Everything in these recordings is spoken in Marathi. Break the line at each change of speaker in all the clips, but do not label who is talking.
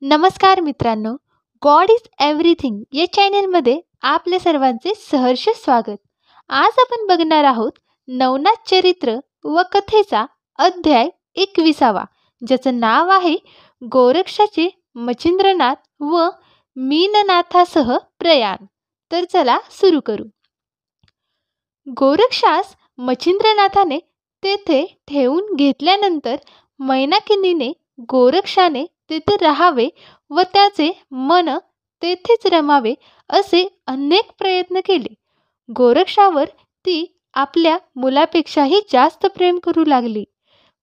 नमस्कार मित्रांनो, गॉड इज एव्हरीथिंग या चॅनेलमध्ये आपल्या सर्वांचे सहर्ष स्वागत. आज आपण बघणार आहोत नवनाथ चरित्र व कथेचा अध्याय 21, ज्याचं नाव आहे गोरक्षाचे मच्छिंद्रनाथ व मीननाथासह प्रयाण. तर चला सुरू करू. गोरक्षास मच्छिंद्रनाथाने तेथे ठेवून घेतल्यानंतर मैनाकिनीने गोरक्षाने तेथे राहावे व त्याचे मन तेथेच रमावे असे अनेक प्रयत्न केले. गोरक्षावर ती आपल्या मुलापेक्षाही जास्त प्रेम करू लागली.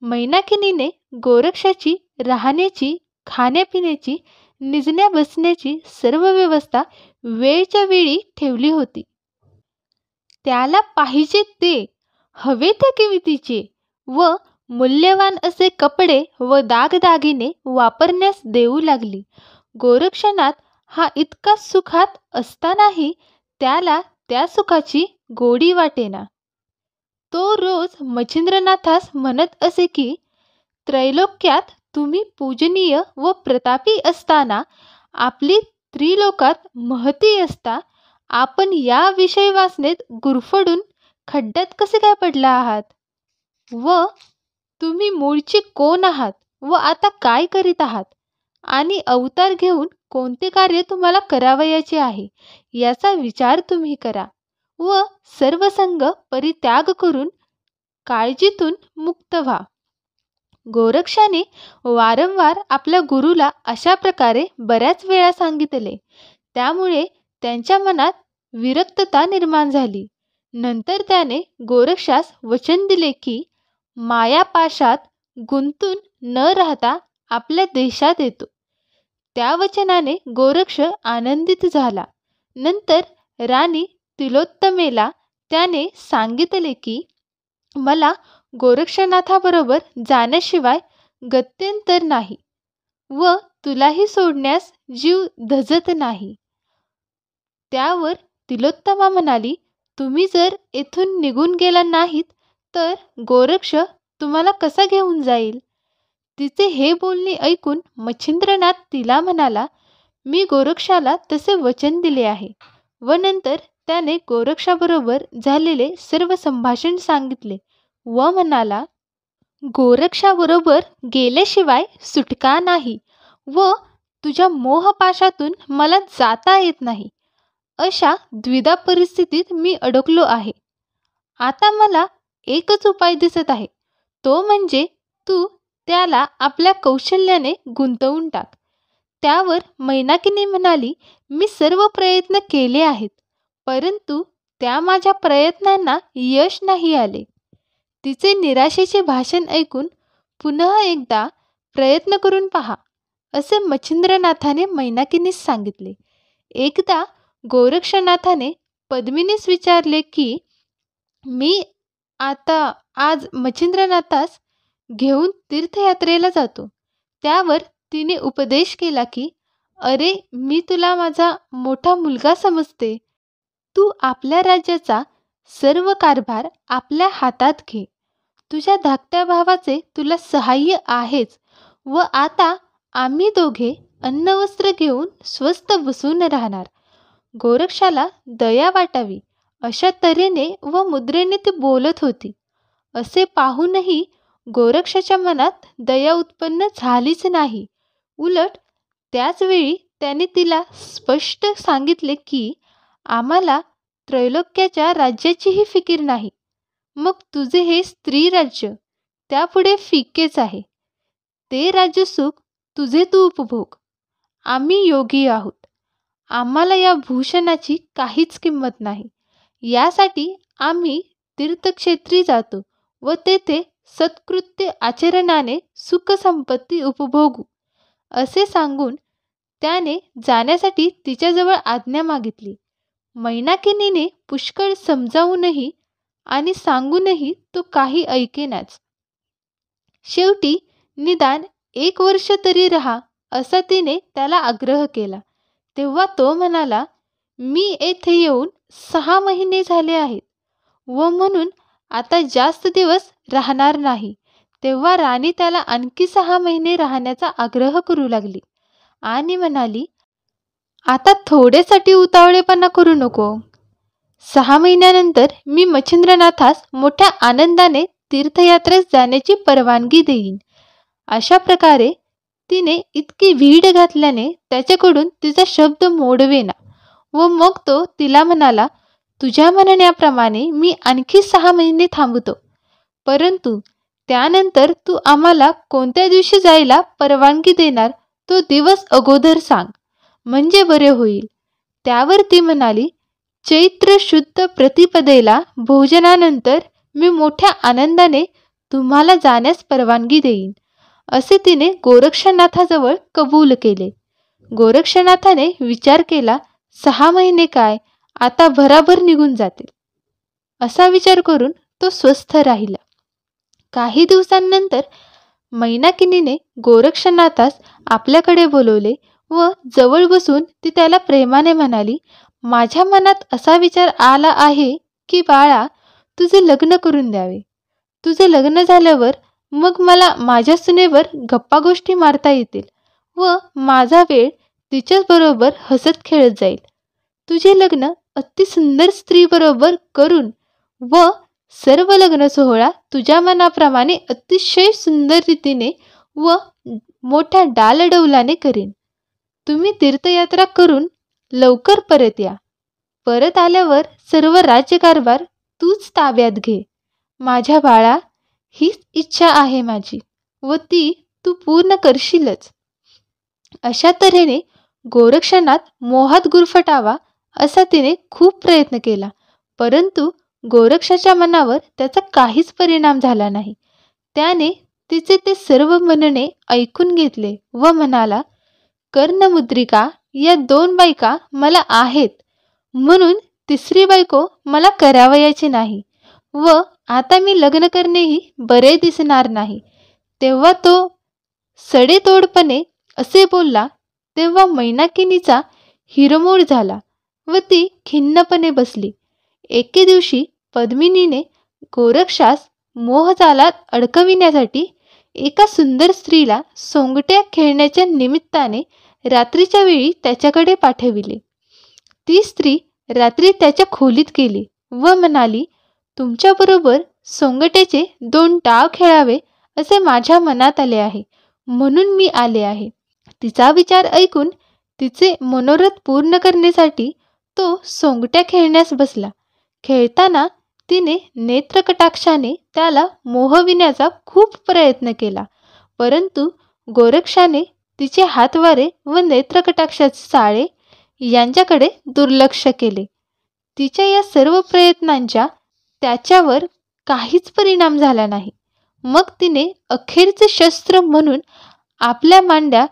मैनाकिनीने गोरक्षाची राहण्याची, खाण्यापिण्याची, निजण्या बसण्याची सर्व व्यवस्था वेळच्या वेळी ठेवली होती. त्याला पाहिजे ते, हवे त्या किमतीचे व मूल्यवान असे कपडे व दागदागिने वापरण्यास देऊ लागली. गोरक्षनाथ हा इतका सुखात असतानाही त्याला त्या सुखाची गोडी वाटेना. तो रोज मच्छिंद्रनाथास म्हणत असे की, त्रैलोक्यात तुम्ही पूजनीय व प्रतापी असताना, आपली त्रिलोकात महती असता, आपण या विषय वासनेत गुरफडून खड्ड्यात कसे काय पडला आहात? व तुम्ही मूळचे कोण आहात व आता काय करीत आहात? आणि अवतार घेऊन कोणते कार्य तुम्हाला करावयाचे आहे याचा विचार तुम्ही करा व सर्व संग परित्याग करून काळजीतून मुक्त व्हा. गोरक्षाने वारंवार आपल्या गुरुला अशा प्रकारे बऱ्याच वेळा सांगितले. त्यामुळे त्यांच्या मनात विरक्तता निर्माण झाली. नंतर त्याने गोरक्षास वचन दिले की, मायापाशात गुंतून न राहता आपल्या देशात येतो. त्या वचनाने गोरक्ष आनंदित झाला. नंतर राणी तिलोत्तमेला त्याने सांगितले की, मला गोरक्षनाथाबरोबर जाण्याशिवाय गत्यंतर नाही व तुलाही सोडण्यास जीव धजत नाही. त्यावर तिलोत्तमा म्हणाली, तुम्ही जर येथून निघून गेला नाहीत तर गोरक्ष तुम्हाला कसा घेऊन जाईल? तिचे हे बोलणे ऐकून मच्छिंद्रनाथ तिला म्हणाला, मी गोरक्षाला तसे वचन दिले आहे. व नंतर त्याने गोरक्षाबरोबर झालेले सर्व संभाषण सांगितले व म्हणाला, गोरक्षाबरोबर गेल्याशिवाय सुटका नाही व तुझ्या मोहपाशातून मला जाता येत नाही. अशा द्विधा परिस्थितीत मी अडकलो आहे. आता मला एकच उपाय दिसत आहे, तो म्हणजे तू त्याला आपल्या कौशल्याने गुंतवून टाक. त्यावर मैनाकिनी म्हणाली, मी सर्व प्रयत्न केले आहेत, परंतु त्या माझ्या प्रयत्नांना यश नाही आले. तिचे निराशेचे भाषण ऐकून पुन्हा एकदा प्रयत्न करून पहा, असे मच्छिंद्रनाथाने मैनाकिनीस सांगितले. एकदा गोरक्षनाथाने पद्मिनीस विचारले की, मी आता आज मच्छिंद्रनाथास घेऊन तीर्थयात्रेला जातो. त्यावर तिने उपदेश केला की, अरे, मी तुला माझा मोठा मुलगा समजते. तू आपल्या राज्याचा सर्व कारभार आपल्या हातात घे. तुझ्या धाकट्या भावाचे तुला सहाय्य आहेच व आता आम्ही दोघे अन्नवस्त्र घेऊन स्वस्थ बसून राहणार. गोरक्षाला दया वाटावी अशा तऱ्हेने व मुद्रेने ती बोलत होती. असे पाहूनही गोरक्षाच्या मनात दया उत्पन्न झालीच नाही. उलट त्याच वेळी त्याने तिला स्पष्ट सांगितले की, आम्हाला त्रैलोक्याच्या राज्याचीही फिकीर नाही. मग तुझे हे स्त्री राज्य त्यापुढे फिकेच आहे. ते राज्यसुख तुझे तू उपभोग. आम्ही योगी आहोत. आम्हाला या भूषणाची काहीच किंमत नाही. यासाठी आम्ही तीर्थक्षेत्री जातो व तेथे सत्कृत्य आचरणाने सुखसंपत्ती उपभोगू. असे सांगून त्याने जाण्यासाठी तिच्याजवळ आज्ञा मागितली. मैनाकिनीने पुष्कळ समजावूनही आणि सांगूनही तो काही ऐकेनाच. शेवटी निदान 1 वर्ष तरी राहा असा तिने त्याला आग्रह केला. तेव्हा तो म्हणाला, मी येथे येऊन 6 महिने झाले आहेत व म्हणून आता जास्त दिवस राहणार नाही. तेव्हा राणी त्याला आणखी 6 महिने राहण्याचा आग्रह करू लागली आणि म्हणाली, आता थोडेसाठी उतावळेपणा करू नको. 6 महिन्यानंतर मी मच्छिंद्रनाथास मोठ्या आनंदाने तीर्थयात्रेस जाण्याची परवानगी देईन. अशा प्रकारे तिने इतकी भीड घातल्याने त्याच्याकडून तिचा शब्द मोडवेना व मग तो तिला म्हणाला, तुझ्या म्हणण्याप्रमाणे मी आणखी 6 महिने थांबतो, परंतु त्यानंतर तू आम्हाला कोणत्या दिवशी जायला परवानगी देणार तो दिवस अगोदर सांग, म्हणजे बरे होईल. त्यावर ती म्हणाली, चैत्र शुद्ध प्रतिपदेला भोजनानंतर मी मोठ्या आनंदाने तुम्हाला जाण्यास परवानगी देईन, असे तिने गोरक्षनाथाजवळ कबूल केले. गोरक्षनाथाने विचार केला, 6 महिने काय, आता भराभर निघून जातील. असा विचार करून तो स्वस्थ राहिला. काही दिवसांनंतर मैनाकिनीने गोरक्षनाथास आपल्याकडे बोलवले व जवळ बसून ती त्याला प्रेमाने म्हणाली, माझ्या मनात असा विचार आला आहे की बाळा, तुझे लग्न करून द्यावे. तुझे लग्न झाल्यावर मग मला माझ्या सुनेवर गप्पा गोष्टी मारता येतील व माझा वेळ तिच्याबरोबर हसत खेळत जाईल. तुझे लग्न अति सुंदर स्त्रीबरोबर करून व सर्व लग्न सोहळा तुझ्या मनाप्रमाणे अतिशय सुंदर रीतीने व मोठ्या डालडौलाने करीन. तुम्ही तीर्थयात्रा करून लवकर परत या. परत आल्यावर सर्व राज्यकारभार तूच ताब्यात घे. माझ्या बाळा, हीच इच्छा आहे माझी व ती तू पूर्ण करशीलच. अशा तऱ्हेने गोरक्षनाथ मोहात गुरफटावा असा तिने खूप प्रयत्न केला, परंतु गोरक्षाच्या मनावर त्याचा काहीच परिणाम झाला नाही. त्याने तिचे ते सर्व म्हणणे ऐकून घेतले व म्हणाला, कर्णमुद्रिका या 2 बायका मला आहेत, म्हणून 3री बायको मला करावयाची नाही व आता मी लग्न करणेही बरे दिसणार नाही. तेव्हा तो सडेतोडपणे असे बोलला तेव्हा मैनाकिनीचा हिरमोड झाला व ती खिन्नपणे बसली. एके दिवशी पद्मिनीने गोरक्षास मोहजालात अडकविण्यासाठी एका सुंदर स्त्रीला सोंगट्या खेळण्याच्या निमित्ताने रात्रीच्या वेळी त्याच्याकडे पाठविले. ती स्त्री रात्री त्याच्या खोलीत गेली व म्हणाली, तुमच्याबरोबर सोंगट्याचे 2 डाव खेळावे असे माझ्या मनात आले आहे, म्हणून मी आले आहे. तिचा विचार ऐकून तिचे मनोरथ पूर्ण करण्यासाठी तो सोंगट्या खेळण्यास बसला. खेळताना तिने नेत्रकटाक्षाने त्याला मोहविण्याचा खूप प्रयत्न केला, परंतु गोरक्षाने तिचे हातवारे व नेत्रकटाक्षाचे चाळे यांच्याकडे दुर्लक्ष केले. तिच्या या सर्व प्रयत्नांचा त्याच्यावर काहीच परिणाम झाला नाही. मग तिने अखेरचे शस्त्र म्हणून आपल्या मांड्या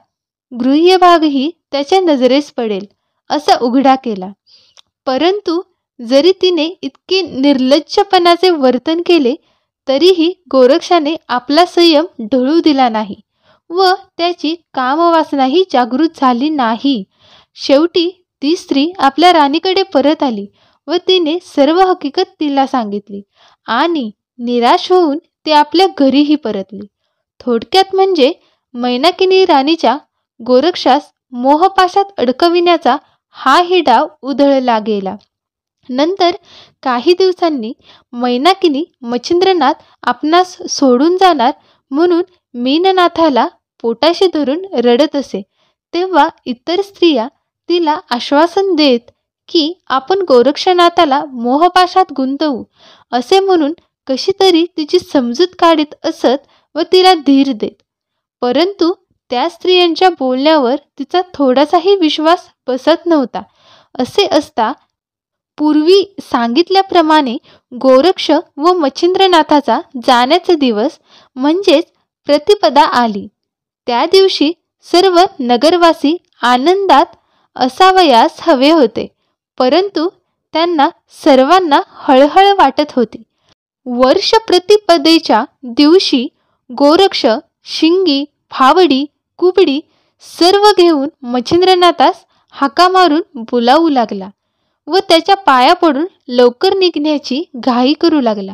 गृह्यभागही त्याच्या नजरेस पडेल असा उघडा केला. परंतु जरी तिने इतके निर्लज्जपणाचे वर्तन केले तरीही गोरक्षाने आपला संयम ढळू दिला नाही व त्याची कामवासनाही जागृत झाली नाही. शेवटी ती स्त्री आपल्या राणीकडे परत आली व तिने सर्व हकीकत तिला सांगितली आणि निराश होऊन ती आपल्या घरीही परतली. थोडक्यात म्हणजे मैनाकिनी राणीच्या गोरक्षास मोहपाशात अडकविण्याचा हाही डाव उधळला गेला. नंतर काही दिवसांनी मैनाकिनी मच्छिंद्रनाथ आपणास सोडून जाणार म्हणून मीननाथाला पोटाशी धरून रडत असे, तेव्हा इतर स्त्रिया तिला आश्वासन देत की आपण गोरक्षनाथाला मोहपाशात गुंतवू असे म्हणून कशीतरी तिची समजूत काढीत असत व तिला धीर देत. परंतु त्या स्त्रियांच्या बोलण्यावर तिचा थोडासाही विश्वास बसत नव्हता. असे असता पूर्वी सांगितल्याप्रमाणे गोरक्ष व मच्छिंद्रनाथाचा जाण्याचा दिवस म्हणजेच प्रतिपदा आली. त्या दिवशी सर्व नगरवासी आनंदात असावयास हवे होते, परंतु त्यांना सर्वांना हळहळ वाटत होती. वर्ष प्रतिपदेच्या दिवशी गोरक्ष शिंगी, फावडी, कुबडी सर्व घेऊन मच्छिंद्रनाथास हाका मारून बोलावू लागला व त्याच्या पाया पडून लवकर निघण्याची घाई करू लागला.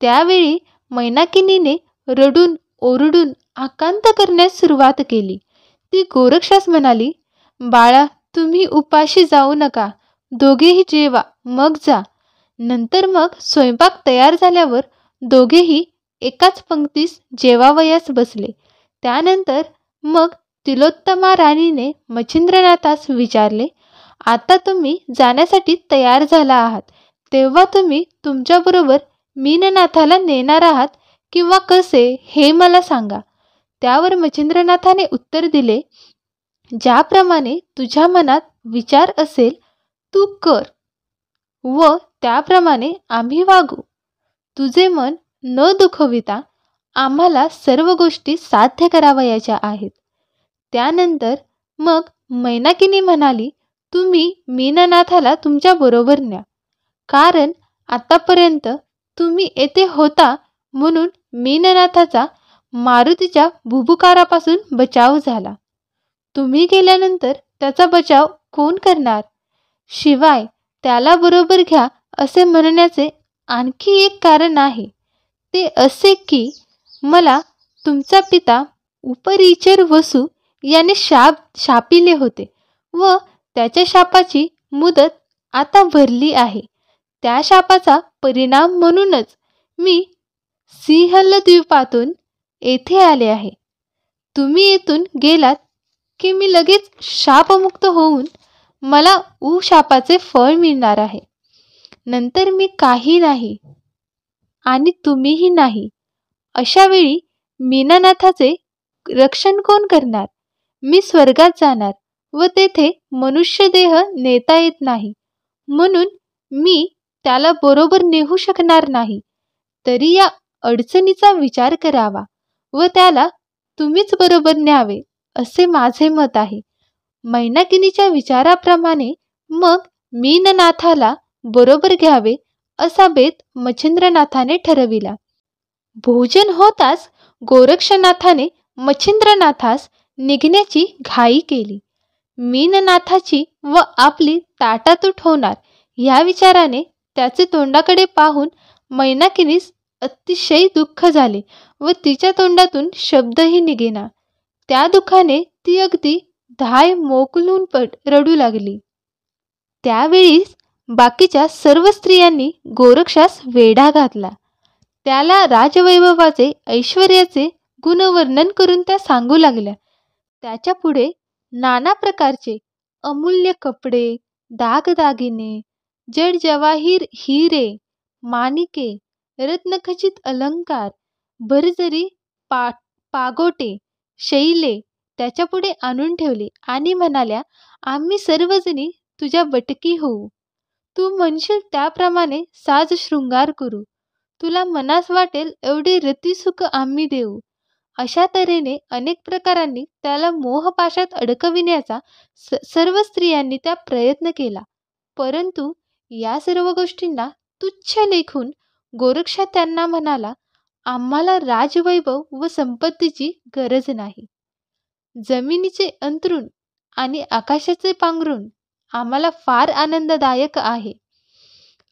त्यावेळी मैनाकिनीने रडून ओरडून आकांत करण्यास सुरुवात केली. ती गोरक्षास म्हणाली, बाळा, तुम्ही उपाशी जाऊ नका, दोघेही जेवा मग जा. नंतर मग स्वयंपाक तयार झाल्यावर दोघेही एकाच पंक्तीस जेवावयास बसले. त्यानंतर मग तिलोत्तमा राणीने मच्छिंद्रनाथास विचारले, आता तुम्ही जाण्यासाठी तयार झाला आहात, तेव्हा तुम्ही तुमच्याबरोबर मीननाथाला नेणार आहात किंवा कसे हे मला सांगा. त्यावर मच्छिंद्रनाथाने उत्तर दिले, ज्याप्रमाणे तुझ्या मनात विचार असेल तू कर व त्याप्रमाणे आम्ही वागू. तुझे मन न दुखविता आम्हाला सर्व गोष्टी साध्य करावयाच्या आहेत. त्यानंतर मग मैनाकिनी म्हणाली, तुम्ही मीननाथाला तुमच्याबरोबर न्या, कारण आतापर्यंत तुम्ही येथे होता म्हणून मीननाथाचा मारुतीच्या भुभुकारापासून बचाव झाला. तुम्ही गेल्यानंतर त्याचा बचाव कोण करणार? शिवाय त्याला बरोबर घ्या असे म्हणण्याचे आणखी एक कारण आहे. ते असे की मला तुमचा पिता उपरिचर वसू याने शापिले होते व त्याच्या शापाची मुदत आता भरली आहे. त्या शापाचा परिणाम म्हणूनच मी सिंहलद्वीपातून येथे आले आहे. तुम्ही येथून गेलात की मी लगेच शापमुक्त होऊन मला शापाचे फळ मिळणार आहे. नंतर मी काही नाही आणि तुम्हीही नाही. अशा वेळी मीननाथाचे रक्षण कोण करणार? मी स्वर्गात जाणार व तेथे मनुष्य देह नेता येत नाही, म्हणून मी त्याला बरोबर नेऊ शकणार नाही. तरी या अडचणीचा विचार करावा व त्याला तुम्हीच बरोबर न्यावे असे माझे मत आहे. मैनाकिनीच्या विचाराप्रमाणे मग मीननाथाला बरोबर घ्यावे असा बेत मच्छिंद्रनाथाने ठरविला. भोजन होताच गोरक्षनाथाने मच्छिंद्रनाथास निघण्याची घाई केली. मीननाथाची व आपली ताटातूट होणार या विचाराने त्याचे तोंडाकडे पाहून मैनाकिनीस अतिशय दुःख झाले व तिच्या तोंडातून शब्दही निघेना. त्या दुःखाने ती अगदी धाय मोकलून रडू लागली. त्यावेळीस बाकीच्या सर्व स्त्रियांनी गोरक्षास वेढा घातला. त्याला राजवैभवाचे ऐश्वर्याचे गुणवर्णन करून त्या सांगू लागल्या. त्याच्या पुढे नाना प्रकारचे अमूल्य कपडे, दागदागिने, जडजवाहीर, हिरे, माणिके, रत्नखचित अलंकार, भरजरी पागोटे, शैले त्याच्यापुढे आणून ठेवले आणि म्हणाल्या, आम्ही सर्वजणी तुझ्या बटकी होऊ. तू म्हणशील त्याप्रमाणे साज शृंगार करू. तुला मनास वाटेल एवढे रतिसुख आम्ही देऊ. अशा तऱ्हेने अनेक प्रकारांनी त्याला मोहपाशात अडकविण्याचा सर्व स्त्रियांनी त्या प्रयत्न केला. परंतु या सर्व गोष्टींना तुच्छ लेखून गोरक्षा त्यांना म्हणाला, आम्हाला राजवैभव व संपत्तीची गरज नाही. जमिनीचे अंतरून आणि आकाशाचे पांघरून आम्हाला फार आनंददायक आहे.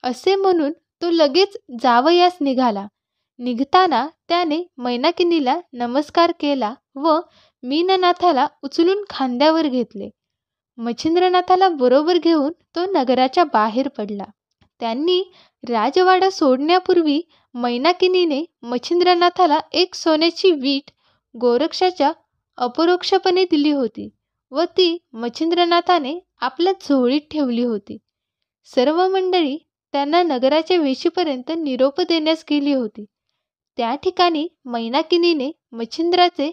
असे म्हणून तो लगेच जावयास निघाला. निघताना त्याने मैनाकिनीला नमस्कार केला व मीननाथाला उचलून खांद्यावर घेतले. मच्छिंद्रनाथाला बरोबर घेऊन तो नगराच्या बाहेर पडला. त्यांनी राजवाडा सोडण्यापूर्वी मैनाकिनीने मच्छिंद्रनाथाला एक सोन्याची वीट गोरक्षाच्या अपरोक्षपणे दिली होती व ती मच्छिंद्रनाथाने आपल्या झोळीत ठेवली होती. सर्व मंडळी त्यांना नगराच्या वेशीपर्यंत निरोप देण्यास गेली होती. त्या ठिकाणी मैनाकिनीने मच्छिंद्राचे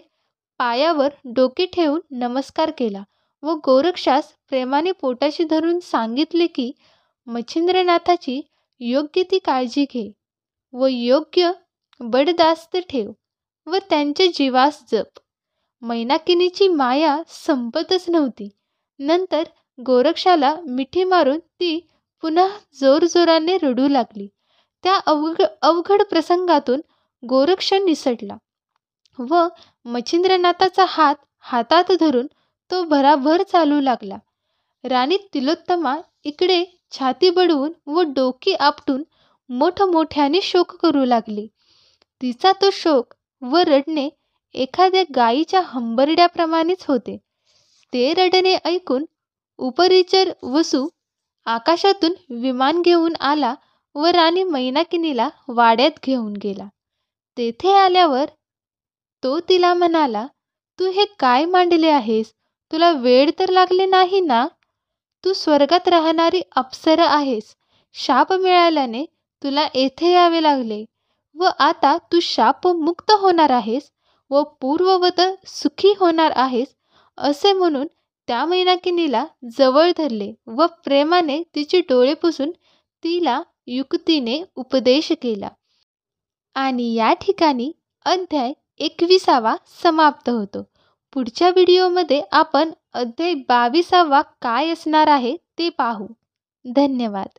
पायावर डोके ठेवून नमस्कार केला व गोरक्षास प्रेमाने पोटाशी धरून सांगितले की मच्छिंद्रनाथाची योग्य ती काळजी घे व योग्य बडदास्त ठेव व त्यांच्या जीवास जप. मैनाकिनीची माया संपतच नव्हती. नंतर गोरक्षाला मिठी मारून ती पुन्हा जोरजोराने रडू लागली. त्या अवघड प्रसंगातून गोरक्ष निसटला व मच्छिंद्रनाथाचा हात हातात धरून तो भराभर चालू लागला. राणी तिलोत्तमा इकडे छाती बडवून व डोकी आपटून मोठमोठ्याने शोक करू लागली. तिचा तो शोक व रडणे एखाद्या गायीच्या हंबरड्याप्रमाणेच होते. ते रडणे ऐकून उपरिचर वसू आकाशातून विमान घेऊन आला व राणी मैनाकिनीला वाड्यात घेऊन गेला. तेथे आल्यावर तो तिला म्हणाला, "तू हे काय मांडले आहेस? तुला वेड तर लागले नाही ना? तू स्वर्गात राहणारी अप्सरा आहेस. शाप मिळाल्याने तुला येथे यावे लागले व आता तू शापमुक्त होणार आहेस व पूर्ववत सुखी होणार आहेस." असे म्हणून त्या मैनाकिनीला जवळ धरले व प्रेमाने तिचे डोळे पुसून तिला युक्तीने उपदेश केला. आणि या ठिकाणी अध्याय 21 समाप्त होतो. पुढच्या व्हिडिओमध्ये आपण अध्याय 22 काय असणार आहे ते पाहू. धन्यवाद.